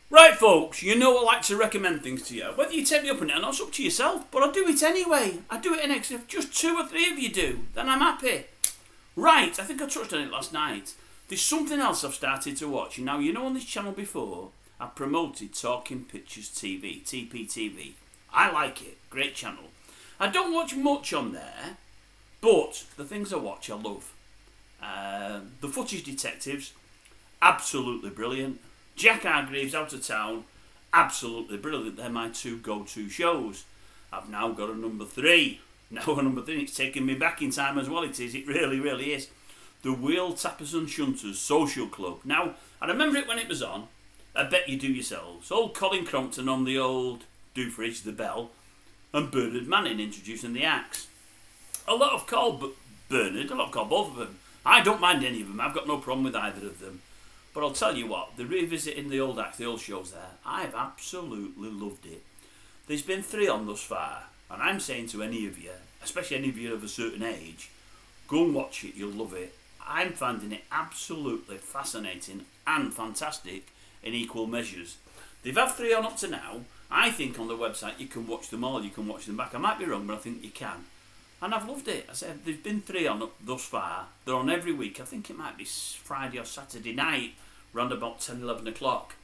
Right, folks, you know I like to recommend things to you. Whether you take me up on it or not, it's up to yourself, but I do it anyway. I do it in extra. If just 2 or 3 of you do, then I'm happy. Right, I think I touched on it last night. There's something else I've started to watch. Now, you know on this channel before, I promoted Talking Pictures TV, TPTV. I like it. Great channel. I don't watch much on there, but the things I watch I love. The Footage Detectives, absolutely brilliant. Jack Hargreaves, Out of Town, absolutely brilliant. They're my 2 go-to shows. I've now got a number 3. Now a number 3, it's taking me back in time as well, it is. It really, really is. The Wheeltappers Shunters Social Club. Now, I remember it when it was on. I bet you do yourselves. Old Colin Crompton on the old doofridge, the bell, and Bernard Manning introducing the acts. A lot have called Bernard, a lot have called both of them. I don't mind any of them. I've got no problem with either of them. But I'll tell you what, the revisiting the old acts, the old shows there, I've absolutely loved it. There's been 3 on thus far, and I'm saying to any of you, especially any of you of a certain age, go and watch it, you'll love it. I'm finding it absolutely fascinating and fantastic in equal measures. They've had 3 on up to now. I think on the website you can watch them all, you can watch them back. I might be wrong, but I think you can. And I've loved it. I said, there's been 3 on thus far. They're on every week. I think it might be Friday or Saturday night, around about 10, 11 o'clock.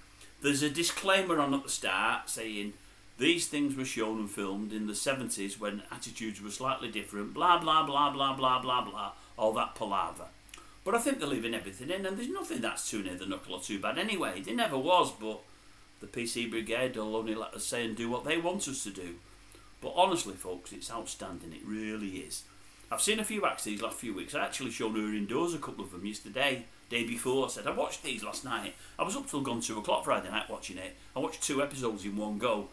There's a disclaimer on at the start saying, these things were shown and filmed in the 70s when attitudes were slightly different, blah, blah, blah, blah, blah, blah, blah, all that palaver. But I think they're leaving everything in, and there's nothing that's too near the knuckle or too bad anyway. There never was, but the PC Brigade will only let us say and do what they want us to do. But honestly, folks, it's outstanding. It really is. I've seen a few acts these last few weeks. I actually showed her indoors a couple of them yesterday, day before. I said, I watched these last night. I was up till gone 2 o'clock Friday night watching it. I watched 2 episodes in one go.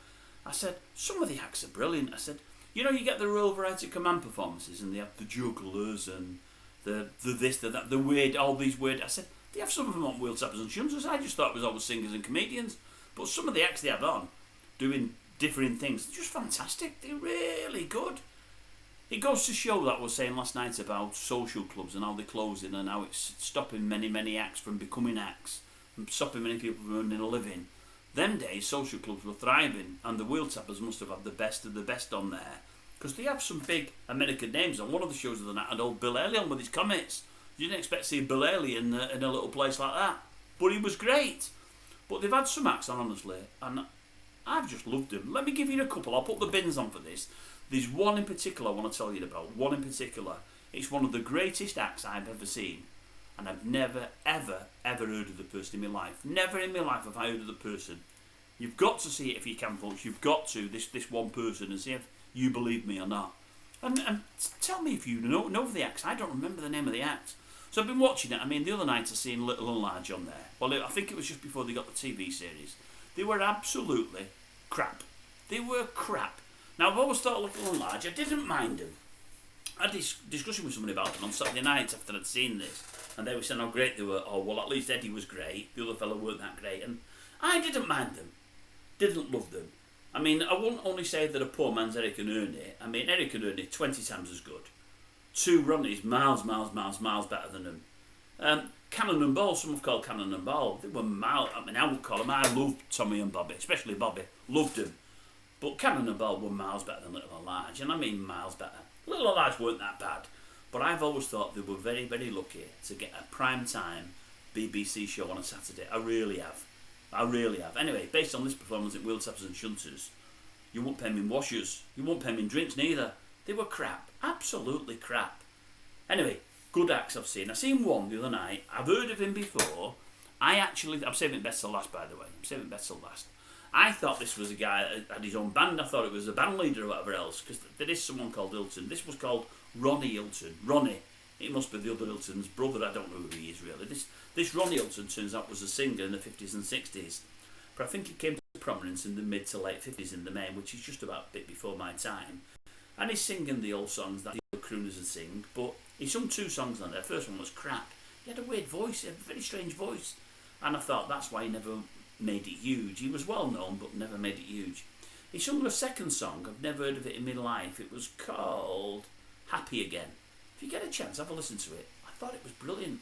I said, some of the acts are brilliant. I said, you know, you get the Royal Variety Command performances and they have the jugglers and the this, the that, the weird, all these weird. I said, they have some of them on Wheeltappers and Shunters. I just thought it was always singers and comedians. But some of the acts they have on, doing different things, they're just fantastic. They're really good. It goes to show that I was saying last night about social clubs and how they're closing and how it's stopping many, many acts from becoming acts and stopping many people from earning a living. Them days, social clubs were thriving, and the Wheeltappers must have had the best of the best on there, because they have some big American names on. One of the shows of the night had old Bill Haley on with his Comets. You didn't expect to see Bill Haley in a little place like that, but he was great. But they've had some acts on, honestly, and I've just loved them. Let me give you a couple. I'll put the bins on for this. There's one in particular I want to tell you about. One in particular. It's one of the greatest acts I've ever seen. And I've never, ever, ever heard of the person in my life. Never in my life have I heard of the person. You've got to see it if you can, folks. You've got to, this one person, and see if you believe me or not. And tell me if you know the acts. I don't remember the name of the act. So I've been watching it. I mean, the other night I seen Little and Large on there. Well, I think it was just before they got the TV series. They were absolutely crap. They were crap. Now, I've always thought Little and Large, I didn't mind them. I had this discussion with somebody about them on Saturday night after I'd seen this. And they were saying how great they were. Oh, well, at least Eddie was great. The other fellow weren't that great. And I didn't mind them. Didn't love them. I mean, I wouldn't only say that a poor man's Eric and Ernie. I mean, Eric and Ernie, 20 times as good. 2 Ronnies, miles better than them. Cannon and Ball, some have called Cannon and Ball. They were miles. I mean, I would call them. I loved Tommy and Bobby, especially Bobby. Loved them. But Cannon and Ball were miles better than Little and Large, and I mean miles better. Little and Large weren't that bad, but I've always thought they were very, very lucky to get a prime time BBC show on a Saturday. I really have. Anyway, based on this performance at Wheeltappers and Shunters, you won't pay me in washers. You won't pay me in drinks neither. They were crap. Absolutely crap. Anyway, good acts I've seen. I seen one the other night. I've heard of him before. I'm saving it best till last, by the way. I'm saving it best till last. I thought this was a guy that had his own band. I thought it was a band leader or whatever else, because there is someone called Hilton. This was called Ronnie Hilton. Ronnie. It must be the other Hilton's brother. I don't know who he is really. This Ronnie Hilton turns out was a singer in the 50s and 60s. But I think he came to prominence in the mid to late 50s in the main, which is just about a bit before my time. And he's singing the old songs that the old crooners would sing, but he sung 2 songs on there. The first one was crap. He had a weird voice, a very strange voice. And I thought that's why he never made it huge. He was well known, but never made it huge. He sung a second song. I've never heard of it in my life. It was called Happy Again. If you get a chance, have a listen to it. I thought it was brilliant.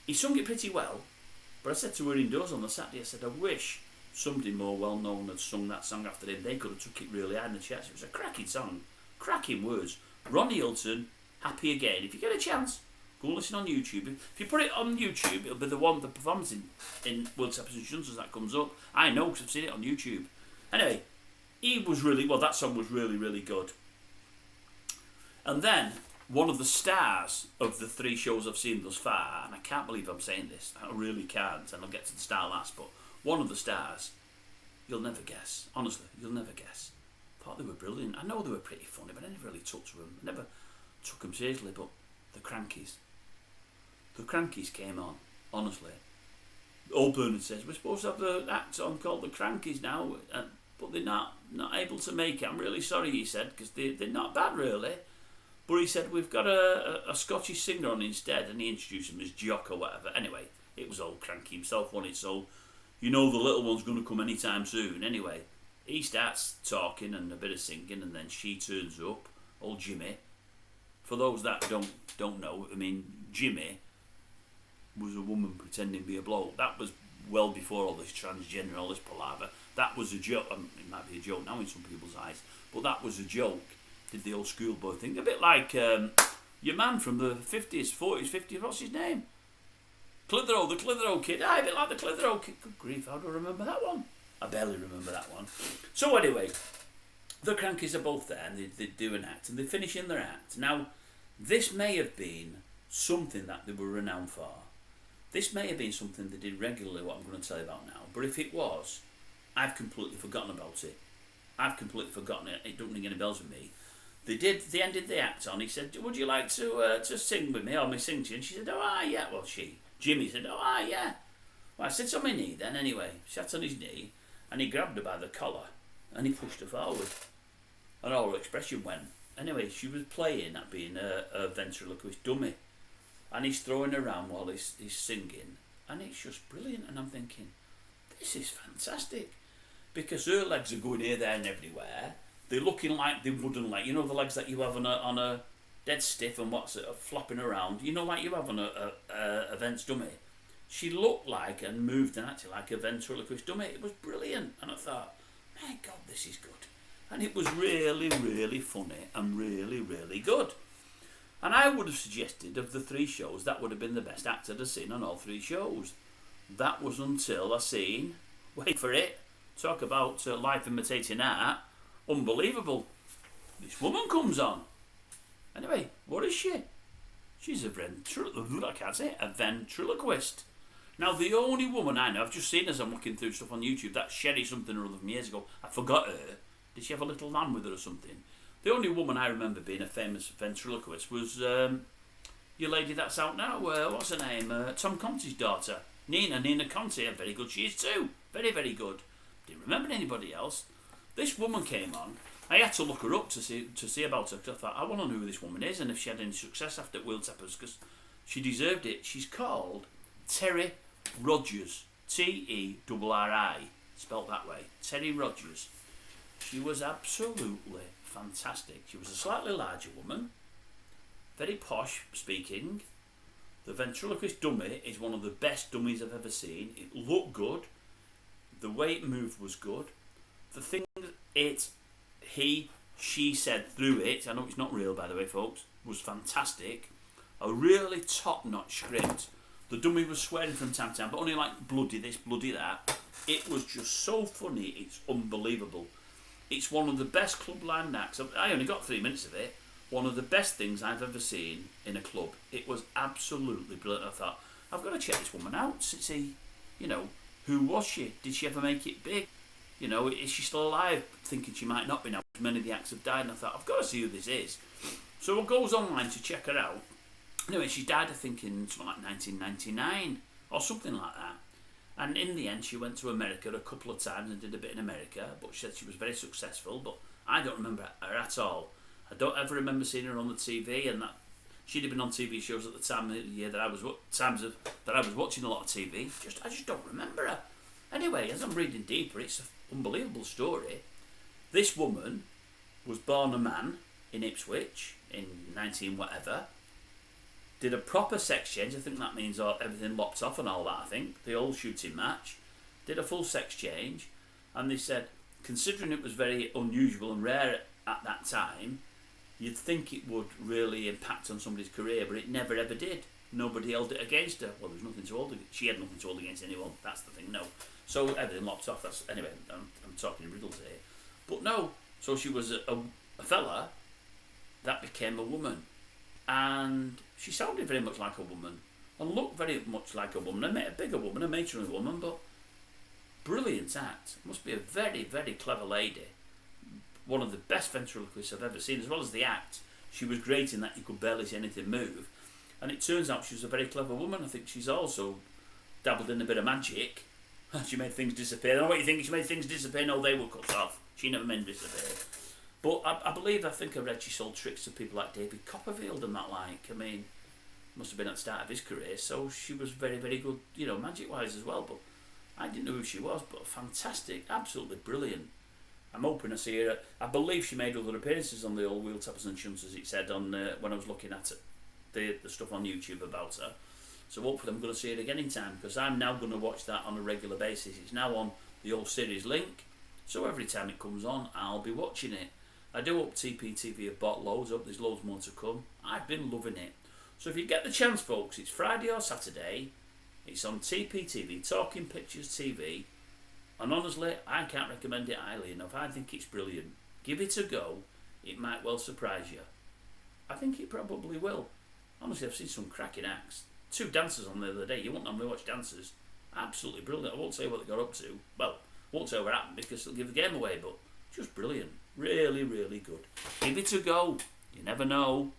He sung it pretty well, but I said to her indoors on the Saturday, I said, I wish somebody more well known had sung that song after him. They could have took it really high in the charts. It was a cracking song, cracking words. Ronnie Hilton, Happy Again. If you get a chance, go and listen on YouTube. If you put it on YouTube, it'll be the performance in WHEELTAPPERS and Shunters that comes up. I know because I've seen it on YouTube. Anyway, he was really, well, that song was really, really good. And then, one of the stars of the 3 shows I've seen thus far, and I can't believe I'm saying this, I really can't, and I'll get to the star last, but one of the stars, you'll never guess. Honestly, you'll never guess. Thought they were brilliant. I know they were pretty funny, but I never really took to them. I never took them seriously, but the Crankies. The Crankies came on, honestly. Old Bernard says, we're supposed to have an act on called the Crankies now, but they're not able to make it. I'm really sorry, he said, because they're not bad, really. But he said, we've got a Scottish singer on instead, and he introduced him as Jock or whatever. Anyway, it was old Cranky himself, wasn't it? So, you know the little one's going to come anytime soon. Anyway, he starts talking and a bit of singing, and then she turns up, old Jimmy. For those that don't know, I mean, Jimmy was a woman pretending to be a bloke. That was well before all this transgender, all this palaver. That was a joke. It might be a joke now in some people's eyes, but that was a joke. Did the old schoolboy thing. A bit like your man from the 50s, 40s, 50s, what's his name? Clitheroe, the Clitheroe kid. A bit like the Clitheroe kid. Good grief, how do I remember that one? I barely remember that one. So anyway, the Crankies are both there and they do an act and they finish in their act. Now, this may have been something that they were renowned for. This may have been something they did regularly, what I'm going to tell you about now. But if it was, I've completely forgotten about it. I've completely forgotten it. It don't ring any bells with me. They ended the act on. He said, would you like to sing with me or me sing to you? And she said, yeah. Well, Jimmy said, yeah. Well, I sat on my knee then anyway. Sat on his knee and he grabbed her by the collar and he pushed her forward. And all her expression went. Anyway, she was playing at being a ventriloquist dummy. And he's throwing her around while he's singing. And it's just brilliant. And I'm thinking, this is fantastic. Because her legs are going here, there and everywhere. They're looking like they wouldn't like, you know, the legs that you have on a dead stiff and flopping around, you know, like you have on a Vents dummy. She looked like and moved and acted like a ventriloquist dummy. It was brilliant. And I thought, my God, this is good. And it was really, really funny and really, really good. And I would have suggested of the 3 shows, that would have been the best act I'd have seen on all 3 shows. That was until I seen, wait for it, talk about life imitating art. Unbelievable. This woman comes on. Anyway, what is she? She's a ventriloquist. Now, the only woman I know, I've just seen as I'm looking through stuff on YouTube, that Sherry something or other from years ago, I forgot her. Did she have a little lamb with her or something? The only woman I remember being a famous ventriloquist was your lady that's out now. What's her name? Tom Conti's daughter. Nina Conti. Very good she is too. Very, very good. Didn't remember anybody else. This woman came on. I had to look her up to see about her because I thought, I want to know who this woman is and if she had any success after WHEELTAPPERS because she deserved it. She's called Terry Rogers. Terri, spelt that way. Terry Rogers. She was absolutely fantastic. She was a slightly larger woman, very posh speaking. The ventriloquist dummy is one of the best dummies I've ever seen. It looked good. The way it moved was good. The thing she said through it, I know it's not real by the way folks, was fantastic. A really top-notch script. The dummy was swearing from time to time, but only like bloody this, bloody that. It was just so funny, it's unbelievable. It's one of the best club line acts. I only got 3 minutes of it. One of the best things I've ever seen in a club. It was absolutely brilliant. I thought, I've got to check this woman out to see, you know, who was she? Did she ever make it big? You know, is she still alive? Thinking she might not be now. Many of the acts have died, and I thought, I've got to see who this is. So I goes online to check her out. Anyway, she died, I think, in something like 1999 or something like that. And in the end, she went to America a couple of times and did a bit in America, but she said she was very successful, but I don't remember her at all. I don't ever remember seeing her on the TV, and that she'd have been on TV shows at the time of the year that I was watching a lot of TV. I just don't remember her. Anyway, as I'm reading deeper, it's an unbelievable story. This woman was born a man in Ipswich in 19 whatever. Did a proper sex change. I think that means everything lopped off and all that, I think. The old shooting match. did a full sex change, and they said, considering it was very unusual and rare at that time, you'd think it would really impact on somebody's career, but it never ever did. Nobody held it against her. Well, there was nothing to hold against. She had nothing to hold against anyone. That's the thing. No. So everything locked off. That's anyway. I'm talking riddles here, but no. So she was a fella that became a woman, and she sounded very much like a woman and looked very much like a woman. I met a bigger woman, a matronly woman, but brilliant act. Must be a very, very clever lady. One of the best ventriloquists I've ever seen, as well as the act. She was great in that you could barely see anything move. And it turns out she was a very clever woman. I think she's also dabbled in a bit of magic. She made things disappear. I don't know what you think. She made things disappear. No, they were cut off. She never made them disappear. But I think I read she sold tricks to people like David Copperfield and that like. I mean, must have been at the start of his career. So she was very, very good, magic-wise as well. But I didn't know who she was. But fantastic. Absolutely brilliant. I'm hoping to see her. I believe she made other appearances on the old Wheeltappers and Shunters, it said on when I was looking at the stuff on YouTube about her. So hopefully I'm going to see it again in time, because I'm now going to watch that on a regular basis. It's now on the old series link, so every time it comes on I'll be watching it. I do hope TPTV have bought loads. I hope there's loads more to come. I've been loving it. So if you get the chance, folks, it's Friday or Saturday. It's on TPTV, Talking Pictures TV. And honestly, I can't recommend it highly enough. I think it's brilliant. Give it a go. It might well surprise you. I think it probably will. Honestly, I've seen some cracking acts. 2 dancers on the other day. You won't normally watch dancers. Absolutely brilliant. I won't say what they got up to. Well, won't say what happened because it'll give the game away, but just brilliant. Really, really good. Give it a go. You never know.